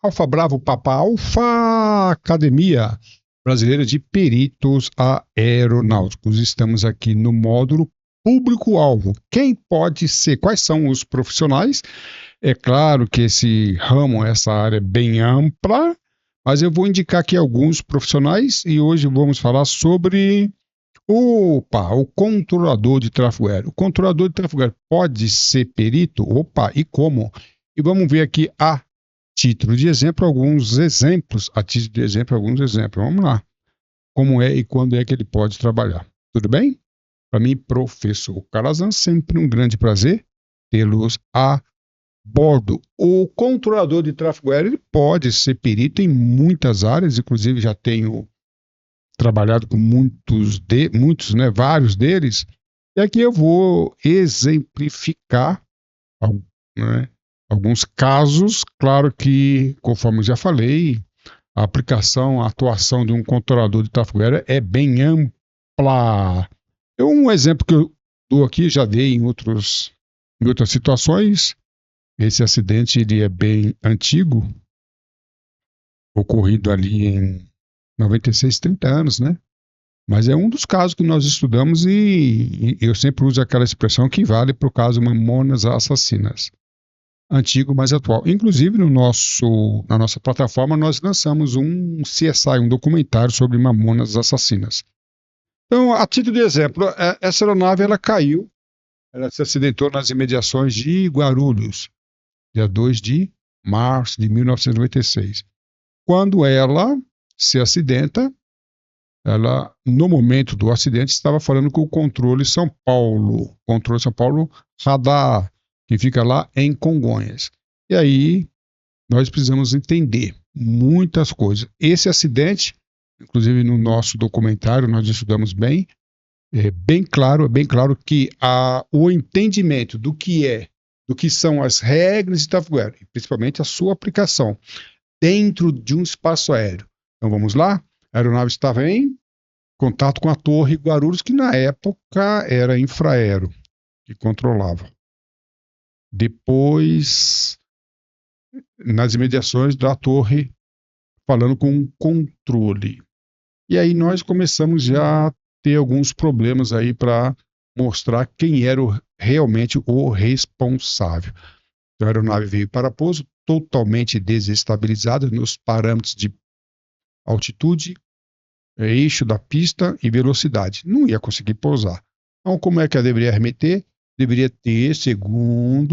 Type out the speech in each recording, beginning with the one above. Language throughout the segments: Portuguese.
Alfa Bravo Papa Alfa, Academia Brasileira de Peritos Aeronáuticos. Estamos aqui no módulo público-alvo. Quem pode ser? Quais são os profissionais? É claro que esse ramo, essa área é bem ampla, mas eu vou indicar aqui alguns profissionais e hoje vamos falar sobre o controlador de tráfego aéreo. O controlador de tráfego aéreo pode ser perito? E como? E vamos ver aqui a título de exemplo alguns exemplos. Vamos lá. Como é e quando é que ele pode trabalhar? Tudo bem? Para mim, professor Calazan, sempre um grande prazer tê-los a bordo. O controlador de tráfego aéreo ele pode ser perito em muitas áreas, inclusive já tenho trabalhado com vários deles, e aqui eu vou exemplificar né, alguns casos. Claro que, conforme eu já falei, a aplicação, a atuação de um controlador de tráfego aéreo é bem ampla. Um exemplo que eu dou aqui, já dei em outras situações. Esse acidente ele é bem antigo, ocorrido ali em 96, 30 anos, né? Mas é um dos casos que nós estudamos e eu sempre uso aquela expressão que vale para o caso Mamonas Assassinas. Antigo, mas atual. Inclusive, na nossa plataforma, nós lançamos um CSI, um documentário sobre Mamonas Assassinas. Então, a título de exemplo, essa aeronave ela caiu, ela se acidentou nas imediações de Guarulhos, dia 2 de março de 1996. Quando ela se acidenta, ela, no momento do acidente, estava falando com o controle São Paulo radar, que fica lá em Congonhas. E aí, nós precisamos entender muitas coisas. Esse acidente, inclusive no nosso documentário, nós estudamos bem, é bem claro que o entendimento do que são as regras de tráfego aéreo, principalmente a sua aplicação dentro de um espaço aéreo. Então vamos lá? A aeronave estava em contato com a torre Guarulhos, que na época era Infraero, que controlava. Depois, nas imediações da torre, falando com o controle. E aí nós começamos já a ter alguns problemas aí para mostrar quem era realmente o responsável. Então, a aeronave veio para pouso totalmente desestabilizada nos parâmetros de altitude, eixo da pista e velocidade. Não ia conseguir pousar. Então, como é que ela deveria arremeter? Deveria ter,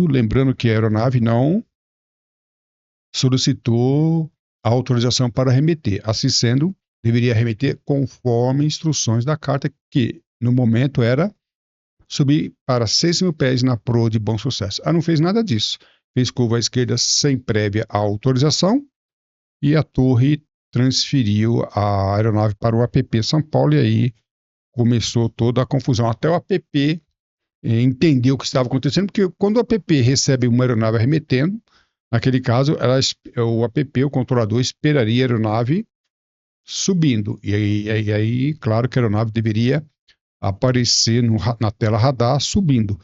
lembrando que a aeronave não solicitou a autorização para arremeter. Assim sendo, deveria arremeter conforme instruções da carta, que no momento era subir para 6.000 pés na proa de Bom Sucesso. Ela não fez nada disso. Fez curva à esquerda sem prévia autorização e a torre transferiu a aeronave para o APP São Paulo e aí começou toda a confusão. Até o APP entendeu o que estava acontecendo, porque quando o APP recebe uma aeronave arremetendo, naquele caso, o APP, o controlador, esperaria a aeronave subindo. E aí, claro que a aeronave deveria aparecer na tela radar subindo.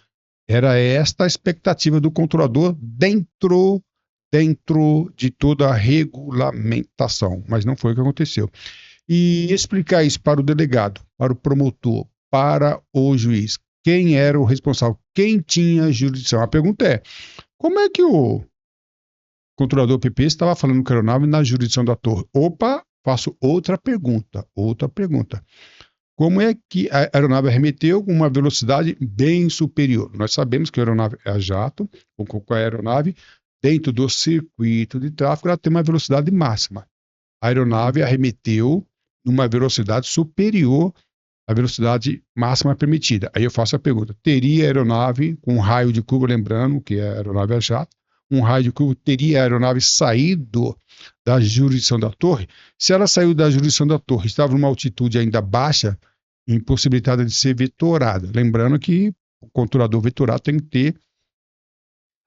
Era esta a expectativa do controlador dentro de toda a regulamentação, mas não foi o que aconteceu. E explicar isso para o delegado, para o promotor, para o juiz. Quem era o responsável? Quem tinha jurisdição? A pergunta é, como é que o controlador PP estava falando com a aeronave na jurisdição da torre? Faço outra pergunta. Como é que a aeronave arremeteu com uma velocidade bem superior? Nós sabemos que a aeronave é a jato, ou com a aeronave, dentro do circuito de tráfego, ela tem uma velocidade máxima. A aeronave arremeteu numa velocidade superior à velocidade máxima permitida. Aí eu faço a pergunta, teria a aeronave com um raio de curva, lembrando que a aeronave é a jato, um raio de curva, teria a aeronave saído da jurisdição da torre? Se ela saiu da jurisdição da torre, estava numa altitude ainda baixa, impossibilitada de ser vetorada. Lembrando que o controlador vetorado tem que ter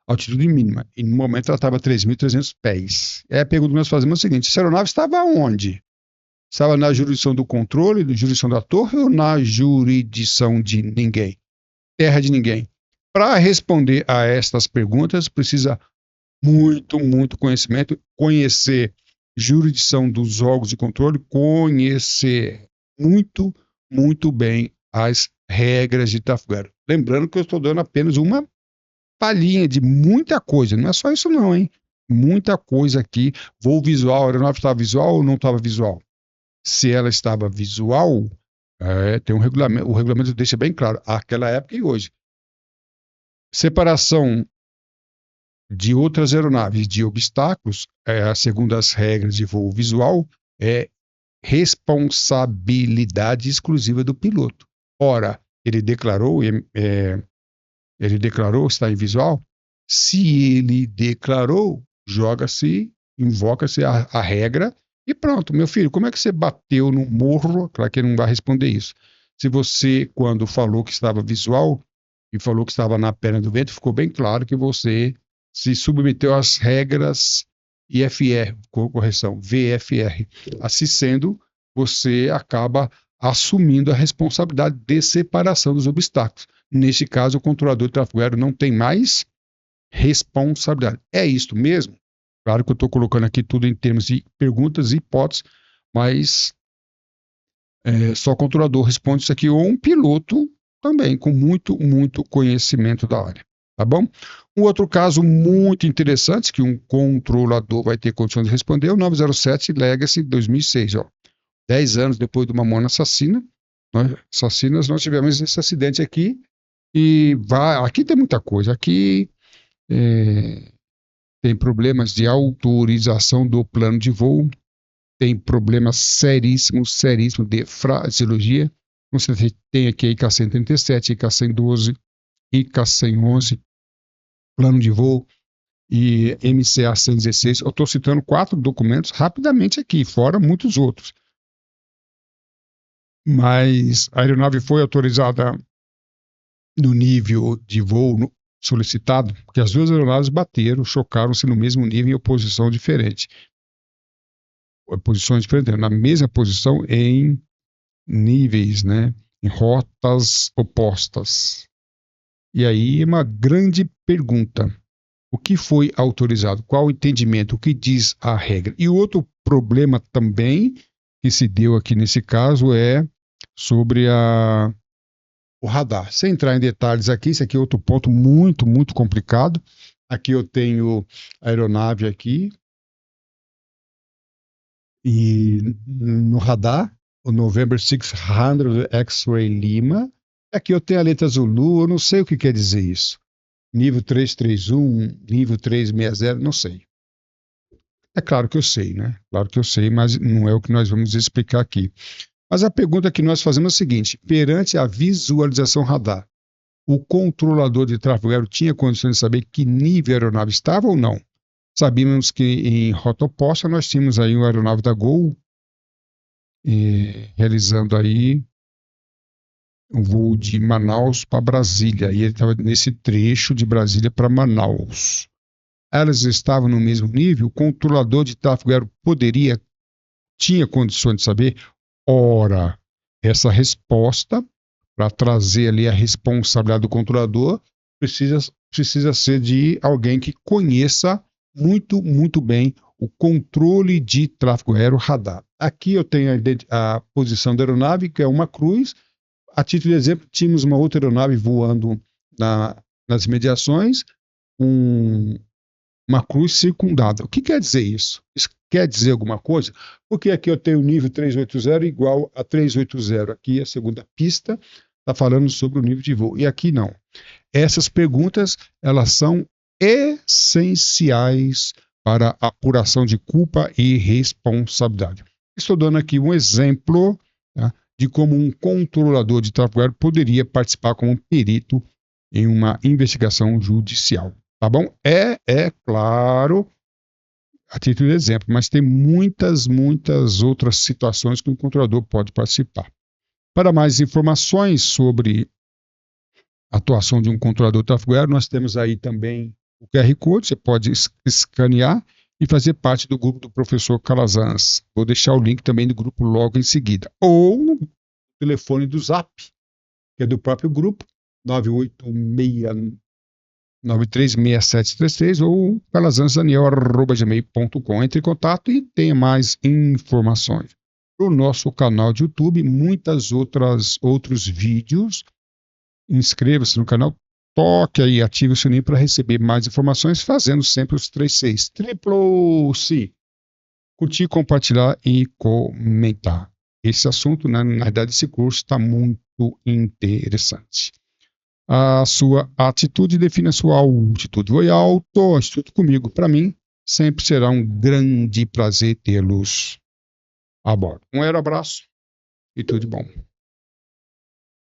altitude mínima. E no momento ela estava a 3.300 pés. E aí a pergunta que nós fazemos é a seguinte, essa aeronave estava onde? Estava na jurisdição do controle, na jurisdição da torre ou na jurisdição de ninguém? Terra de ninguém. Para responder a estas perguntas, precisa muito conhecimento, conhecer jurisdição dos órgãos de controle, conhecer muito bem as regras de tráfego aéreo. Lembrando que eu estou dando apenas uma palhinha de muita coisa, não é só isso não, hein? Muita coisa aqui. Voo visual, a aeronave estava visual ou não estava visual? Se ela estava visual, tem um regulamento, o regulamento deixa bem claro, aquela época e hoje. Separação de outras aeronaves de obstáculos, segundo as regras de voo visual, é responsabilidade exclusiva do piloto. Ora, ele declarou estar em visual. Se ele declarou, invoca-se a regra e pronto. Meu filho, como é que você bateu no morro? Claro que ele não vai responder isso. Se você, quando falou que estava visual e falou que estava na perna do vento, ficou bem claro que você se submeteu às regras IFR, correção, VFR. Assim sendo, você acaba assumindo a responsabilidade de separação dos obstáculos. Neste caso, o controlador de tráfego aéreo não tem mais responsabilidade. É isto mesmo? Claro que eu estou colocando aqui tudo em termos de perguntas e hipóteses, mas só o controlador responde isso aqui, ou um piloto também, com muito conhecimento da área. Tá bom? Um outro caso muito interessante, que um controlador vai ter condições de responder, é o 907 Legacy 2006. 10 anos depois de uma Mona assassina, nós tivemos esse acidente aqui, e aqui tem muita coisa. Aqui tem problemas de autorização do plano de voo, tem problemas seríssimos de fraseologia. Você tem aqui a ICA 137, ICA 112, ICA 111, plano de voo e MCA 116. Eu estou citando 4 documentos rapidamente aqui, fora muitos outros. Mas a aeronave foi autorizada no nível de voo solicitado, porque as duas aeronaves chocaram-se no mesmo nível em posições diferentes, na mesma posição em níveis, né, em rotas opostas. E aí uma grande pergunta: o que foi autorizado? Qual o entendimento? O que diz a regra? E outro problema também que se deu aqui nesse caso é sobre o radar. Sem entrar em detalhes aqui, esse aqui é outro ponto muito complicado. Aqui eu tenho a aeronave aqui, e no radar, o November 600 X-Ray Lima. Aqui eu tenho a letra Zulu, eu não sei o que quer dizer isso. Nível 331, nível 360, não sei. É claro que eu sei, né? Claro que eu sei, mas não é o que nós vamos explicar aqui. Mas a pergunta que nós fazemos é a seguinte: perante a visualização radar, o controlador de tráfego aéreo tinha condições de saber que nível a aeronave estava ou não? Sabíamos que em rota oposta nós tínhamos aí uma aeronave da Gol realizando aí um voo de Manaus para Brasília, e ele estava nesse trecho de Brasília para Manaus. Elas estavam no mesmo nível? O controlador de tráfego aéreo tinha condições de saber? Ora, essa resposta, para trazer ali a responsabilidade do controlador, precisa ser de alguém que conheça muito bem o controle de tráfego aéreo radar. Aqui eu tenho a posição da aeronave, que é uma cruz. A título de exemplo, tínhamos uma outra aeronave voando nas imediações, uma cruz circundada. O que quer dizer isso? Isso quer dizer alguma coisa? Porque aqui eu tenho o nível 380 igual a 380. Aqui a segunda pista está falando sobre o nível de voo. E aqui não. Essas perguntas, elas são essenciais para a apuração de culpa e responsabilidade. Estou dando aqui um exemplo, tá, de como um controlador de tráfego aéreo poderia participar como perito em uma investigação judicial. Tá bom? É claro, a título de exemplo, mas tem muitas outras situações que o controlador pode participar. Para mais informações sobre a atuação de um controlador de tráfego aéreo, nós temos aí também o QR Code, você pode escanear e fazer parte do grupo do professor Calazans. Vou deixar o link também do grupo logo em seguida. Ou no telefone do Zap, que é do próprio grupo, 986 936733 ou calazans.daniel@gmail.com. Entre em contato e tenha mais informações. No nosso canal de YouTube, outros vídeos. Inscreva-se no canal, toque aí, ative o sininho para receber mais informações, fazendo sempre os 3 Cs. Triplo C. Curtir, compartilhar e comentar. Esse assunto, né, na verdade, esse curso está muito interessante. A sua atitude define a sua altitude. Oi, alto, estude comigo. Para mim, sempre será um grande prazer tê-los a bordo. Um abraço e tudo de bom.